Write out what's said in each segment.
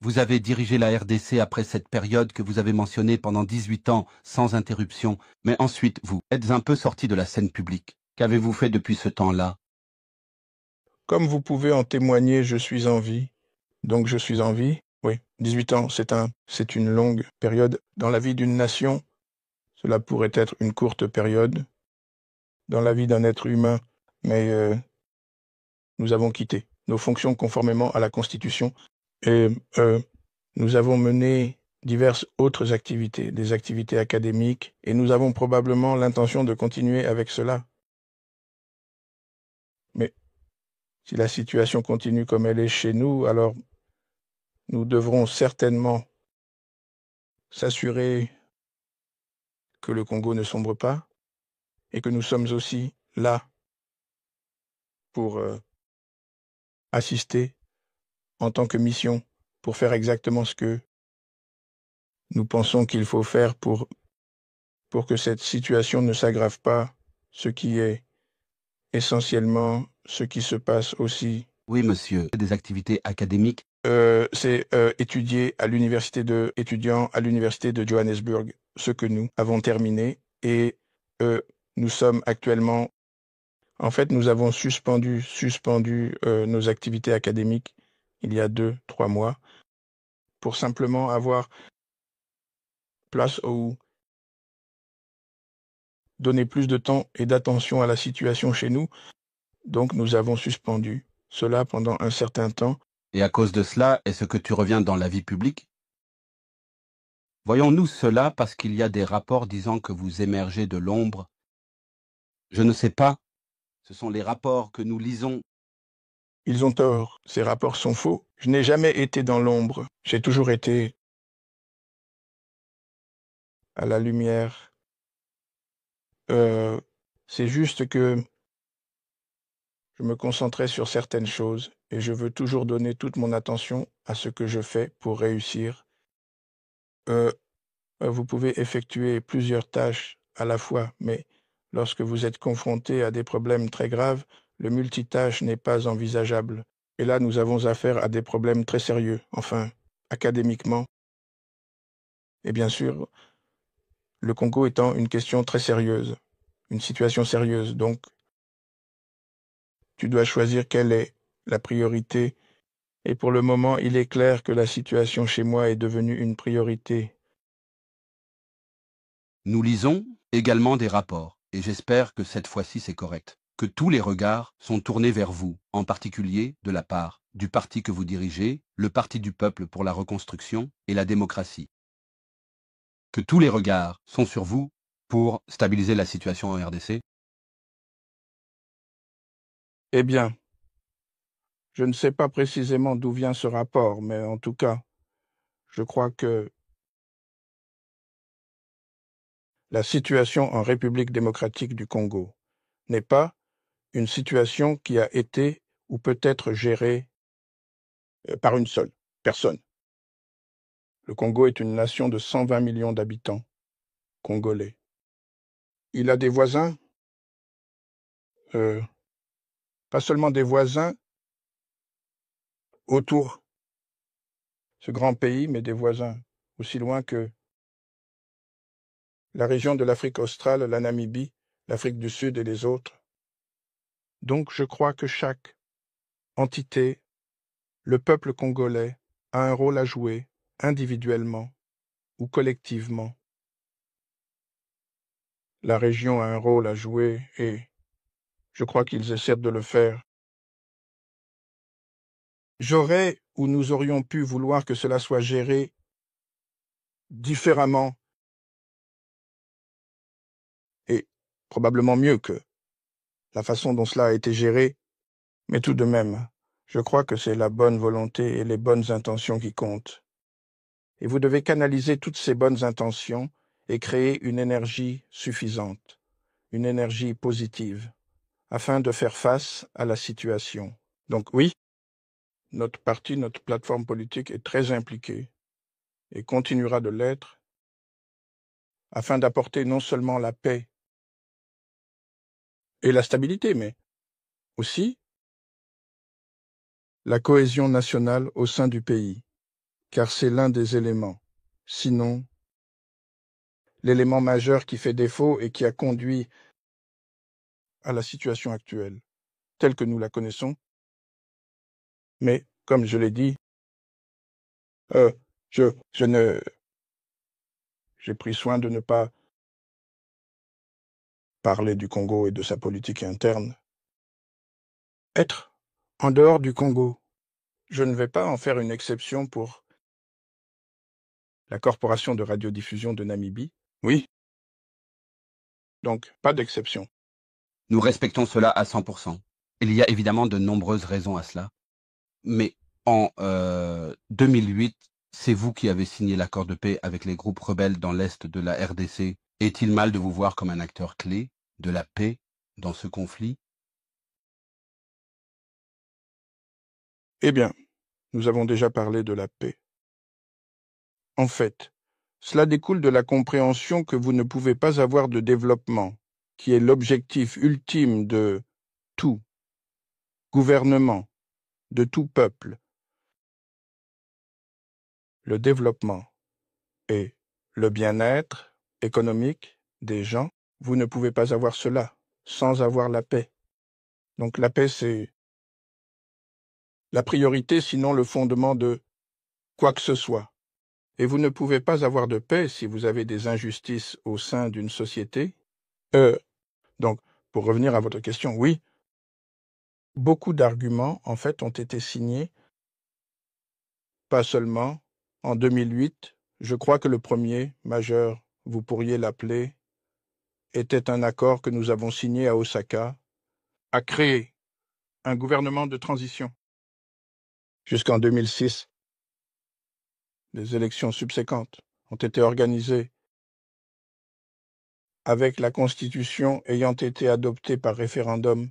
Vous avez dirigé la RDC après cette période que vous avez mentionnée pendant 18 ans, sans interruption, mais ensuite vous êtes un peu sorti de la scène publique. Qu'avez-vous fait depuis ce temps-là? Comme vous pouvez en témoigner, je suis en vie. Donc je suis en vie. Oui, 18 ans, c'est une longue période. Dans la vie d'une nation, cela pourrait être une courte période. Dans la vie d'un être humain, mais nous avons quitté nos fonctions conformément à la Constitution et nous avons mené diverses autres activités, des activités académiques, et nous avons probablement l'intention de continuer avec cela. Mais si la situation continue comme elle est chez nous, alors nous devrons certainement s'assurer que le Congo ne sombre pas et que nous sommes aussi là pour assister en tant que mission, pour faire exactement ce que nous pensons qu'il faut faire pour que cette situation ne s'aggrave pas, ce qui est essentiellement ce qui se passe aussi. Oui, monsieur. Des activités académiques. C'est étudier étudiant à l'université de Johannesburg, ce que nous avons terminé, et nous sommes actuellement, en fait, nous avons suspendu nos activités académiques il y a 2-3 mois pour simplement avoir place ou donner plus de temps et d'attention à la situation chez nous. Donc nous avons suspendu cela pendant un certain temps. Et à cause de cela, est-ce que tu reviens dans la vie publique? Voyons-nous cela parce qu'il y a des rapports disant que vous émergez de l'ombre. Je ne sais pas. Ce sont les rapports que nous lisons. Ils ont tort, ces rapports sont faux. Je n'ai jamais été dans l'ombre, j'ai toujours été à la lumière. C'est juste que je me concentrais sur certaines choses et je veux toujours donner toute mon attention à ce que je fais pour réussir. Vous pouvez effectuer plusieurs tâches à la fois, mais lorsque vous êtes confronté à des problèmes très graves, le multitâche n'est pas envisageable. Et là, nous avons affaire à des problèmes très sérieux, enfin, académiquement. Et bien sûr, le Congo étant une question très sérieuse, une situation sérieuse. Donc, tu dois choisir quelle est la priorité. Et pour le moment, il est clair que la situation chez moi est devenue une priorité. Nous lisons également des rapports, et j'espère que cette fois-ci c'est correct, que tous les regards sont tournés vers vous, en particulier de la part du parti que vous dirigez, le Parti du peuple pour la reconstruction et la démocratie. Que tous les regards sont sur vous pour stabiliser la situation en RDC. Eh bien, je ne sais pas précisément d'où vient ce rapport, mais en tout cas, je crois que la situation en République démocratique du Congo n'est pas une situation qui a été ou peut être gérée par une seule personne. Le Congo est une nation de 120 millions d'habitants congolais. Il a des voisins, pas seulement des voisins autour de ce grand pays, mais des voisins aussi loin que la région de l'Afrique australe, la Namibie, l'Afrique du Sud et les autres. Donc je crois que chaque entité, le peuple congolais, a un rôle à jouer, individuellement ou collectivement. La région a un rôle à jouer et je crois qu'ils essaient de le faire. J'aurais ou nous aurions pu vouloir que cela soit géré différemment et probablement mieux que la façon dont cela a été géré, mais tout de même, je crois que c'est la bonne volonté et les bonnes intentions qui comptent. Et vous devez canaliser toutes ces bonnes intentions et créer une énergie suffisante, une énergie positive, afin de faire face à la situation. Donc oui, notre parti, notre plateforme politique est très impliquée et continuera de l'être afin d'apporter non seulement la paix et la stabilité, mais aussi la cohésion nationale au sein du pays. car c'est l'un des éléments, sinon l'élément majeur qui fait défaut et qui a conduit à la situation actuelle, telle que nous la connaissons. Mais, comme je l'ai dit, j'ai pris soin de ne pas parler du Congo et de sa politique interne. Être en dehors du Congo, je ne vais pas en faire une exception pour la corporation de radiodiffusion de Namibie. Oui. Donc, pas d'exception. Nous respectons cela à 100%. Il y a évidemment de nombreuses raisons à cela. Mais en 2008, c'est vous qui avez signé l'accord de paix avec les groupes rebelles dans l'est de la RDC. Est-il mal de vous voir comme un acteur clé de la paix dans ce conflit? Eh bien, nous avons déjà parlé de la paix. En fait, cela découle de la compréhension que vous ne pouvez pas avoir de développement, qui est l'objectif ultime de tout gouvernement, de tout peuple. Le développement et le bien-être économique des gens, vous ne pouvez pas avoir cela sans avoir la paix. Donc la paix, c'est la priorité, sinon le fondement de quoi que ce soit. Et vous ne pouvez pas avoir de paix si vous avez des injustices au sein d'une société. Donc, pour revenir à votre question, oui, beaucoup d'arguments, en fait, ont été signés, pas seulement en 2008. Je crois que le premier, majeur, vous pourriez l'appeler, était un accord que nous avons signé à Osaka, à créer un gouvernement de transition. Jusqu'en 2006, les élections subséquentes ont été organisées avec la Constitution ayant été adoptée par référendum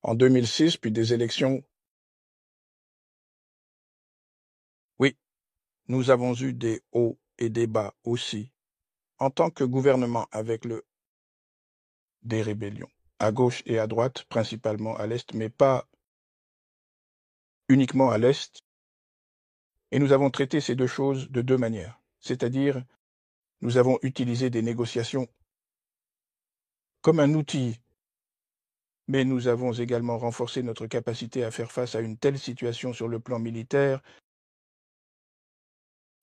en 2006, puis des élections. Oui, nous avons eu des hauts et des bas aussi, en tant que gouvernement avec des rébellions, à gauche et à droite, principalement à l'Est, mais pas uniquement à l'Est. Et nous avons traité ces deux choses de deux manières, c'est-à-dire nous avons utilisé des négociations comme un outil, mais nous avons également renforcé notre capacité à faire face à une telle situation sur le plan militaire,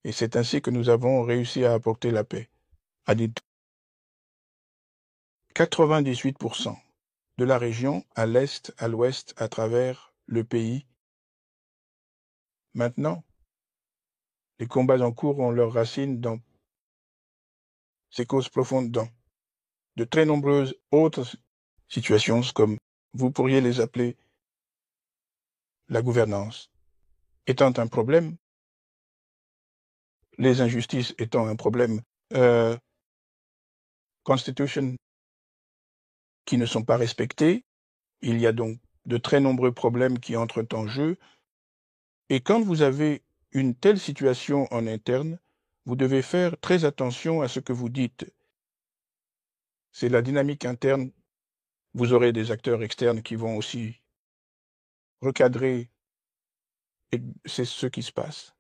et c'est ainsi que nous avons réussi à apporter la paix. À 98% de la région, à l'est, à l'ouest, à travers le pays. Maintenant, les combats en cours ont leurs racines dans ces causes profondes, dans de très nombreuses autres situations, comme vous pourriez les appeler la gouvernance, étant un problème, les injustices étant un problème, constitution qui ne sont pas respectées. Il y a donc de très nombreux problèmes qui entrent en jeu. Et quand vous avez une telle situation en interne, vous devez faire très attention à ce que vous dites. C'est la dynamique interne. Vous aurez des acteurs externes qui vont aussi recadrer, et c'est ce qui se passe.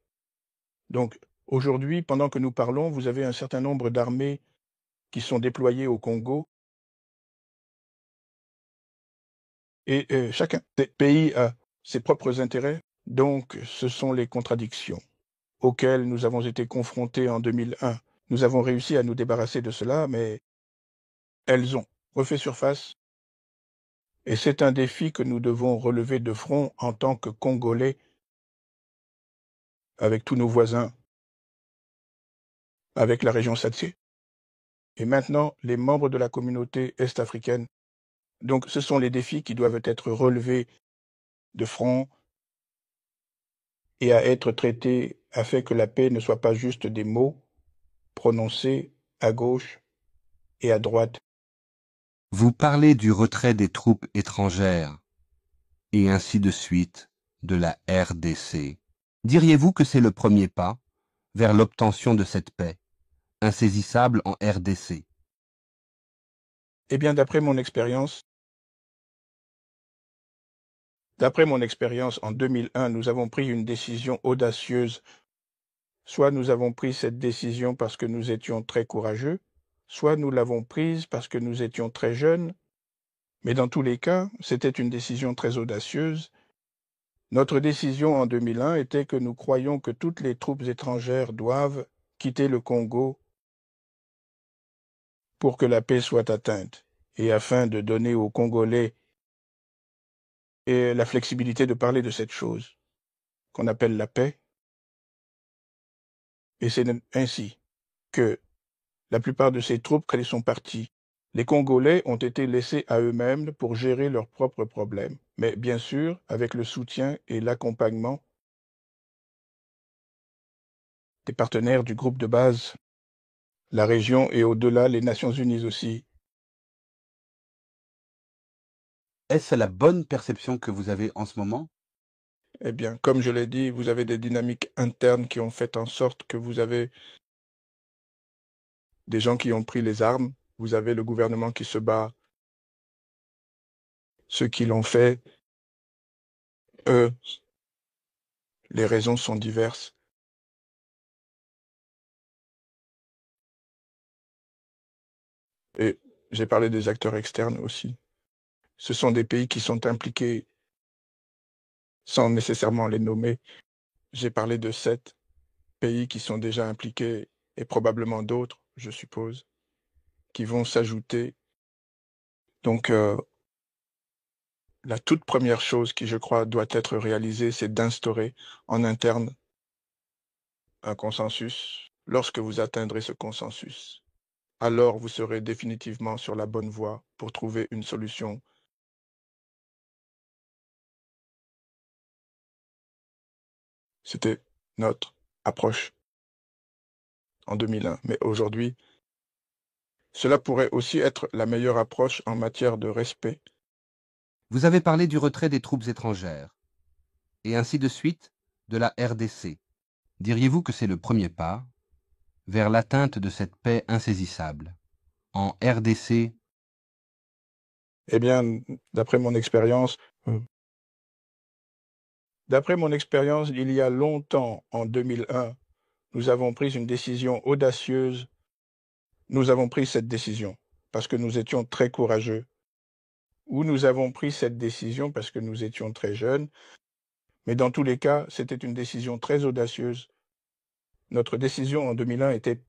Donc, aujourd'hui, pendant que nous parlons, vous avez un certain nombre d'armées qui sont déployées au Congo. Et chacun des pays a ses propres intérêts. Donc, ce sont les contradictions auxquelles nous avons été confrontés en 2001. Nous avons réussi à nous débarrasser de cela, mais elles ont refait surface. Et c'est un défi que nous devons relever de front en tant que Congolais, avec tous nos voisins, avec la région SADC, et maintenant les membres de la communauté est-africaine. Donc ce sont les défis qui doivent être relevés de front et à être traités afin que la paix ne soit pas juste des mots prononcés à gauche et à droite. Vous parlez du retrait des troupes étrangères et ainsi de suite de la RDC. Diriez-vous que c'est le premier pas vers l'obtention de cette paix, insaisissable en RDC? Eh bien, d'après mon expérience, D'après mon expérience, en 2001, nous avons pris une décision audacieuse. Soit nous avons pris cette décision parce que nous étions très courageux, soit nous l'avons prise parce que nous étions très jeunes, mais dans tous les cas, c'était une décision très audacieuse. Notre décision en 2001 était que nous croyons que toutes les troupes étrangères doivent quitter le Congo pour que la paix soit atteinte, et afin de donner aux Congolais la flexibilité de parler de cette chose qu'on appelle la paix. Et c'est ainsi que la plupart de ces troupes sont parties. Les Congolais ont été laissés à eux-mêmes pour gérer leurs propres problèmes, mais bien sûr avec le soutien et l'accompagnement des partenaires du groupe de base, la région et au-delà les Nations Unies aussi. Est-ce la bonne perception que vous avez en ce moment? Eh bien, comme je l'ai dit, vous avez des dynamiques internes qui ont fait en sorte que vous avez des gens qui ont pris les armes, vous avez le gouvernement qui se bat, ceux qui l'ont fait, eux, les raisons sont diverses. Et j'ai parlé des acteurs externes aussi. Ce sont des pays qui sont impliqués sans nécessairement les nommer. J'ai parlé de 7 pays qui sont déjà impliqués et probablement d'autres, je suppose, qui vont s'ajouter. Donc, la toute première chose qui, je crois, doit être réalisée, c'est d'instaurer en interne un consensus. Lorsque vous atteindrez ce consensus, alors vous serez définitivement sur la bonne voie pour trouver une solution. C'était notre approche en 2001. Mais aujourd'hui, cela pourrait aussi être la meilleure approche en matière de respect. Vous avez parlé du retrait des troupes étrangères, et ainsi de suite de la RDC. Diriez-vous que c'est le premier pas vers l'atteinte de cette paix insaisissable? En RDC, Eh bien, d'après mon expérience, il y a longtemps, en 2001, nous avons pris une décision audacieuse. Nous avons pris cette décision parce que nous étions très courageux, ou nous avons pris cette décision parce que nous étions très jeunes, mais dans tous les cas, c'était une décision très audacieuse. Notre décision en 2001 était: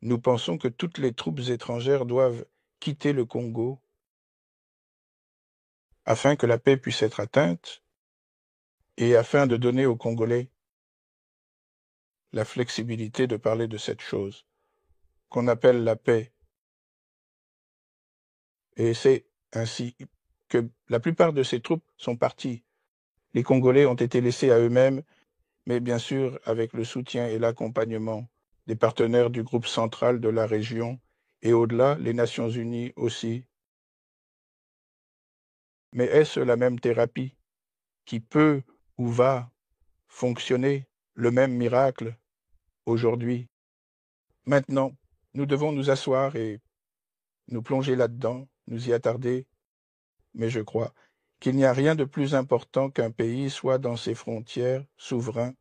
nous pensons que toutes les troupes étrangères doivent quitter le Congo afin que la paix puisse être atteinte et afin de donner aux Congolais la flexibilité de parler de cette chose qu'on appelle la paix. Et c'est ainsi que la plupart de ces troupes sont parties. Les Congolais ont été laissés à eux-mêmes, mais bien sûr avec le soutien et l'accompagnement des partenaires du groupe central de la région et au-delà, les Nations Unies aussi. Mais est-ce la même thérapie qui peut ou va fonctionner, le même miracle aujourd'hui? Maintenant, nous devons nous asseoir et nous plonger là-dedans, nous y attarder, mais je crois qu'il n'y a rien de plus important qu'un pays soit dans ses frontières souverain,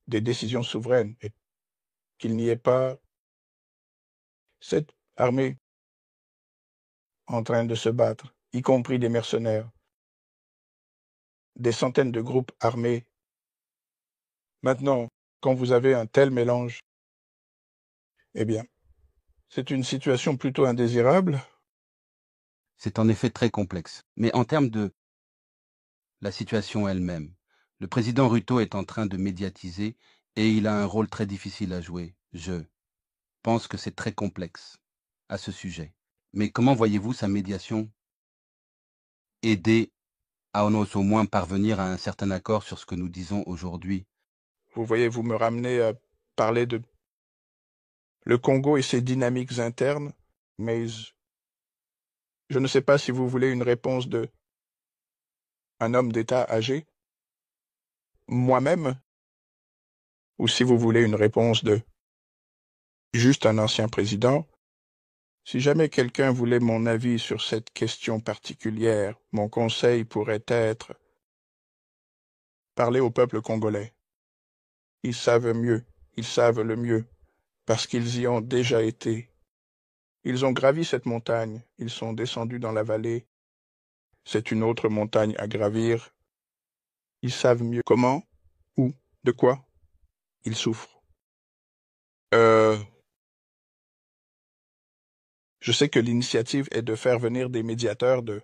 des décisions souveraines, et qu'il n'y ait pas cette armée en train de se battre, y compris des mercenaires, des centaines de groupes armés. Maintenant, quand vous avez un tel mélange, eh bien, c'est une situation plutôt indésirable. c'est en effet très complexe. Mais en termes de la situation elle-même, le président Ruto est en train de médiatiser et il a un rôle très difficile à jouer. Je pense que c'est très complexe à ce sujet. Mais comment voyez-vous sa médiation aider à au moins parvenir à un certain accord sur ce que nous disons aujourd'hui? Vous voyez, vous me ramenez à parler de le Congo et ses dynamiques internes, mais je ne sais pas si vous voulez une réponse de un homme d'État âgé, moi-même, ou si vous voulez une réponse de juste un ancien président. Si jamais quelqu'un voulait mon avis sur cette question particulière, mon conseil pourrait être parler au peuple congolais. Ils savent mieux, ils savent le mieux, parce qu'ils y ont déjà été. Ils ont gravi cette montagne, ils sont descendus dans la vallée. C'est une autre montagne à gravir. Ils savent mieux comment, où, de quoi ils souffrent. Je sais que l'initiative est de faire venir des médiateurs de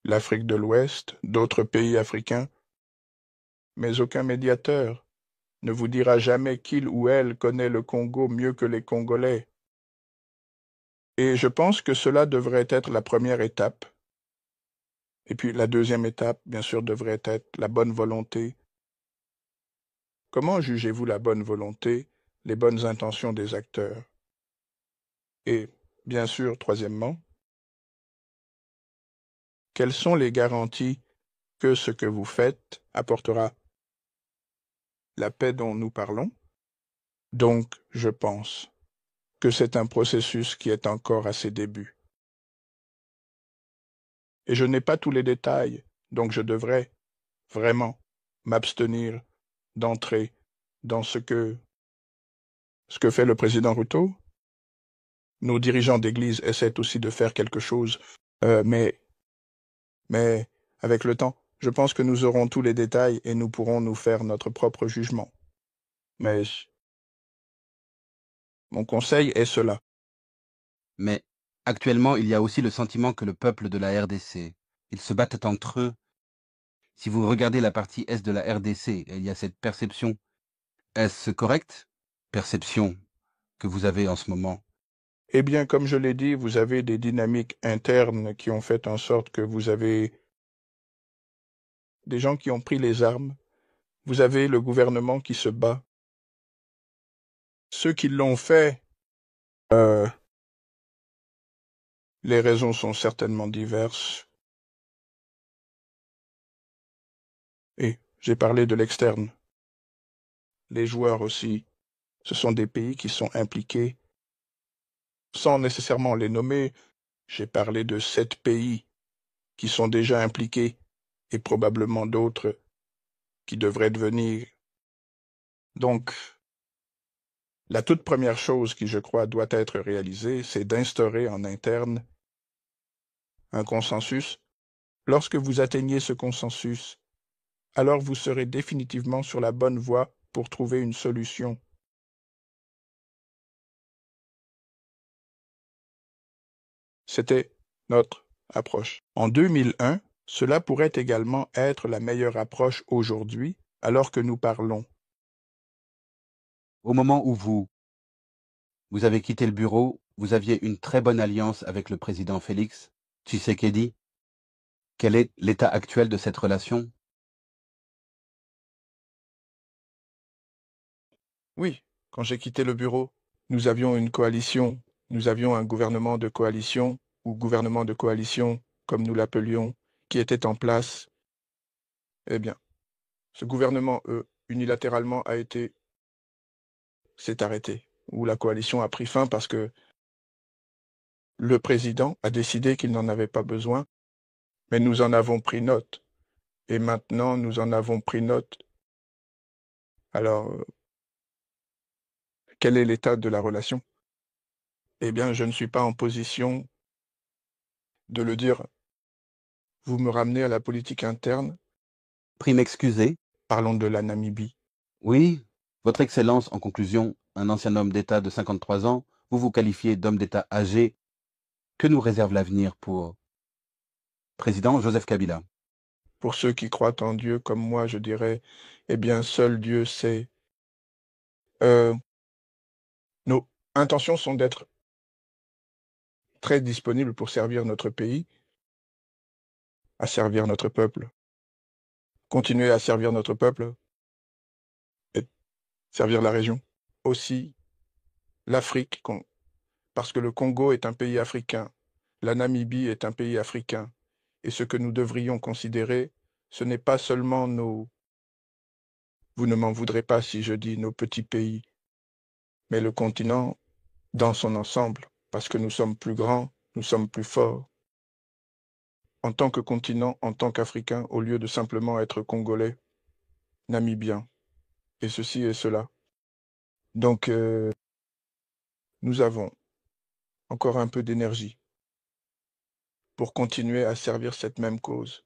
l'Afrique de l'Ouest, d'autres pays africains, mais aucun médiateur ne vous dira jamais qu'il ou elle connaît le Congo mieux que les Congolais. Et je pense que cela devrait être la première étape. Et puis la deuxième étape, bien sûr, devrait être la bonne volonté. Comment jugez-vous la bonne volonté, les bonnes intentions des acteurs? Et, bien sûr, troisièmement, quelles sont les garanties que ce que vous faites apportera la paix dont nous parlons? Donc, je pense que c'est un processus qui est encore à ses débuts. Et je n'ai pas tous les détails, donc je devrais vraiment m'abstenir d'entrer dans ce que fait le président Ruto. Nos dirigeants d'église essaient aussi de faire quelque chose, mais avec le temps, je pense que nous aurons tous les détails et nous pourrons nous faire notre propre jugement. Mais mon conseil est cela. Mais actuellement, il y a aussi le sentiment que le peuple de la RDC, ils se battent entre eux. Si vous regardez la partie est de la RDC, il y a cette perception. Est-ce correct? Perception que vous avez en ce moment. Eh bien, comme je l'ai dit, vous avez des dynamiques internes qui ont fait en sorte que vous avez des gens qui ont pris les armes. Vous avez le gouvernement qui se bat. Ceux qui l'ont fait, les raisons sont certainement diverses. Et j'ai parlé de l'externe. Les joueurs aussi, ce sont des pays qui sont impliqués. Sans nécessairement les nommer, j'ai parlé de 7 pays qui sont déjà impliqués et probablement d'autres qui devraient devenir. Donc, la toute première chose qui, je crois, doit être réalisée, c'est d'instaurer en interne un consensus. Lorsque vous atteignez ce consensus, alors vous serez définitivement sur la bonne voie pour trouver une solution. C'était notre approche. En 2001, cela pourrait également être la meilleure approche aujourd'hui, alors que nous parlons. Au moment où vous avez quitté le bureau, vous aviez une très bonne alliance avec le président Félix Tshisekedi. Quel est l'état actuel de cette relation? Oui, quand j'ai quitté le bureau, nous avions une coalition, nous avions un gouvernement de coalition, ou gouvernement de coalition, comme nous l'appelions, qui était en place. Eh bien, ce gouvernement, unilatéralement, s'est arrêté, ou la coalition a pris fin parce que le président a décidé qu'il n'en avait pas besoin, mais nous en avons pris note. Et maintenant, nous en avons pris note. Alors, quel est l'état de la relation? Eh bien, je ne suis pas en position de le dire. Vous me ramenez à la politique interne. Prie m'excuser. Parlons de la Namibie. Oui, Votre Excellence, en conclusion, un ancien homme d'État de 53 ans, vous vous qualifiez d'homme d'État âgé. Que nous réserve l'avenir pour président Joseph Kabila? Pour ceux qui croient en Dieu comme moi, je dirais, eh bien, seul Dieu sait. Nos intentions sont d'être très disponibles pour servir notre pays, à servir notre peuple, continuer à servir notre peuple et servir la région. Aussi l'Afrique, parce que le Congo est un pays africain, la Namibie est un pays africain, et ce que nous devrions considérer, ce n'est pas seulement vous ne m'en voudrez pas si je dis nos petits pays, mais le continent dans son ensemble, parce que nous sommes plus grands, nous sommes plus forts. En tant que continent, en tant qu'Africains, au lieu de simplement être Congolais, Namibiens, et ceci et cela. Donc, nous avons encore un peu d'énergie pour continuer à servir cette même cause.